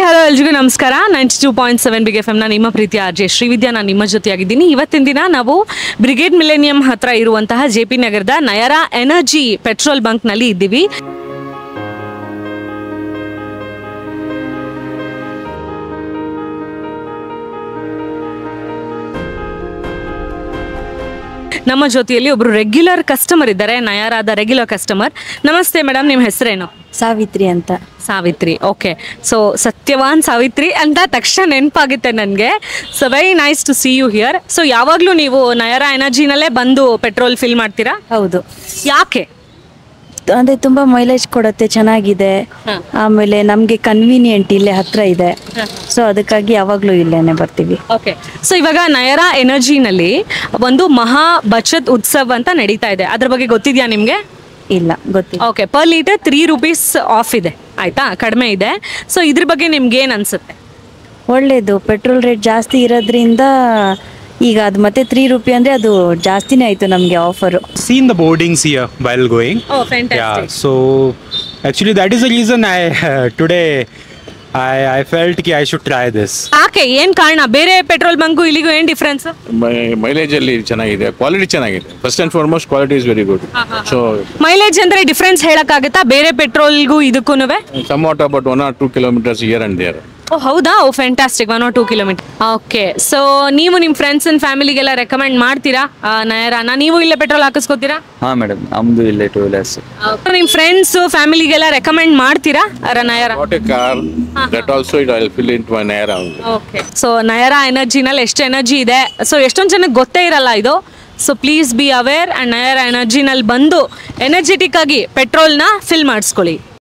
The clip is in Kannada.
ಹಾಯ್ ಹಲೋ ಎಲ್ರಿಗೂ ನಮಸ್ಕಾರ. 92.7 ಬಿಗ್ ಎಫ್ ಎಂ ನ ನಿಮ್ಮ ಪ್ರೀತಿಯ ಆರ್ ಜೆ ಶ್ರೀವಿದ್ಯಾ ನಾನು ನಿಮ್ಮ ಜೊತೆಯಾಗಿದ್ದೀನಿ. ಇವತ್ತಿನ ದಿನ ನಾವು ಬ್ರಿಗೇಡ್ ಮಿಲೇನಿಯಂ ಹತ್ರ ಇರುವಂತಹ JP ನಗರದ ನಯರಾ ಎನರ್ಜಿ ಪೆಟ್ರೋಲ್ ಬಂಕ್ ನಲ್ಲಿ ಇದ್ದೀವಿ. ನಮ್ಮ ಜೊತೆಯಲ್ಲಿ ಒಬ್ರು ರೆಗ್ಯುಲರ್ ಕಸ್ಟಮರ್ ಇದ್ದಾರೆ, ನಯರಾದ ರೆಗ್ಯುಲರ್ ಕಸ್ಟಮರ್. ನಮಸ್ತೆ ಮೇಡಮ್, ನಿಮ್ಮ ಹೆಸರೇನು? ಸಾವಿತ್ರಿ ಅಂತ. ಸಾವಿತ್ರಿ, ಓಕೆ. ಸೊ ಸತ್ಯವಾನ್ ಸಾವಿತ್ರಿ ಅಂತ ತಕ್ಷಣ ನೆನಪಾಗುತ್ತೆ ನನಗೆ. So very nice to see you here. So ಯಾವಾಗಲೂ ನೀವು ನಯರಾ ಎನರ್ಜಿನಲ್ಲೇ ಬಂದು ಪೆಟ್ರೋಲ್ ಫಿಲ್ ಮಾಡ್ತೀರಾ? ಹೌದು. ಯಾಕೆ? ಅದೇ ತುಂಬಾ ಮೈಲೇಜ್ ಕೊಡುತ್ತೆ, ಚೆನ್ನಾಗಿದೆ. ಆಮೇಲೆ ನಮ್ಗೆ ಕನ್ವೀನಿಯಂಟ್, ಇಲ್ಲೇ ಹತ್ರ ಇದೆ. ಸೊ ಅದಕ್ಕಾಗಿ ಯಾವಾಗ್ಲೂ ಇಲ್ಲೇನೆ ಬರ್ತೀವಿ. ಓಕೆ. ಸೊ ಇವಾಗ ನಯರಾ ಎನರ್ಜಿನಲ್ಲಿ ಒಂದು ಮಹಾ ಬಚತ್ ಉತ್ಸವ್ ಅಂತ ನಡೀತಾ ಇದೆ, ಅದ್ರ ಬಗ್ಗೆ ಗೊತ್ತಿದ್ಯಾ ನಿಮ್ಗೆ? ಇಲ್ಲ, ಗೊತ್ತಿಲ್ಲ. Okay, per litre 3 rupees of ಇದೆ, ಆಯ್ತಾ, ಕಡಿಮೆ ಇದೆ. ಸೊ ಇದ್ರ ಬಗ್ಗೆ ನಿಮ್ಗೆ ಏನ್ ಅನ್ಸುತ್ತೆ? ಒಳ್ಳೇದು. ಪೆಟ್ರೋಲ್ ರೇಟ್ ಜಾಸ್ತಿ ಇರೋದ್ರಿಂದ ಈಗ ಅದು ಮತ್ತೆ 3 ರೂಪಾಯಿ ಅಂದ್ರೆ ಅದು ಜಾಸ್ತಿನೇ ಆಯ್ತು ನಮ್ಗೆ offer. Seen the boardings here while going. Oh, fantastic. Yeah, so actually that is the reason today I felt that I should try this. ಯಾಕೆ, ಏನ್ ಕಾರಣ? ಬೇರೆ ಪೆಟ್ರೋಲ್ ಬಂಕು ಇಲ್ಲಿಗೂ ಏನ್ ಡಿಫ್ರೆನ್ಸ್? ಮೈಲೇಜ್ ಅಲ್ಲಿ ಚೆನ್ನಾಗಿದೆ, ಕ್ವಾಲಿಟಿ ಚೆನ್ನಾಗಿದೆ. First and foremost quality is very good. So mileage ಅಂದ್ರೆ ಡಿಫ್ರೆನ್ಸ್ ಹೇಳಕ್ಕಾಗತ್ತಾ ಬೇರೆ ಪೆಟ್ರೋಲ್ಗೂ ಇದಕ್ಕೂನುವೆ? somewhat about 1 or 2 kilometers here and there. ಓ ಹೌದಾ? ಓ fantastic. 1 or 2 kilometre. Okay. So ನೀವು ನಿಮ್ಮ ಫ್ರೆಂಡ್ಸ್ ಅಂಡ್ ಫ್ಯಾಮಿಲಿಗೆಲ್ಲ ರೆಕಮೆಂಡ್ ಮಾಡ್ತೀರಾ ನಯರಾನ? ನೀವು ಇಲ್ಲೇ ಪೆಟ್ರೋಲ್ ಹಾಕಿಸ್ಕೋತೀರಾ? ಹಾಂ ಮೇಡಮ್, ನಮ್ದು ಇಲ್ಲೇ 2 wheelers. ನಿಮ್ಮ ಫ್ರೆಂಡ್ಸ್ ಫ್ಯಾಮಿಲಿಗೆಲ್ಲ ರೆಕಮೆಂಡ್ ಮಾಡ್ತೀರಾ Nayara? Got a car that also it I'll fill into my Nayara. Okay. So Nayara ಎನರ್ಜಿನಲ್ಲಿ ಎಷ್ಟು ಎನರ್ಜಿ ಇದೆ, ಸೊ ಎಷ್ಟೊಂದು ಜನಕ್ಕೆ ಗೊತ್ತೇ ಇರಲ್ಲ ಇದು. So please be aware and Nayara ಎನರ್ಜಿನಲ್ಲಿ ಬಂದು ಎನರ್ಜೆಟಿಕ್ ಆಗಿ ಪೆಟ್ರೋಲ್ನ ಫಿಲ್ ಮಾಡಿಸ್ಕೊಳ್ಳಿ.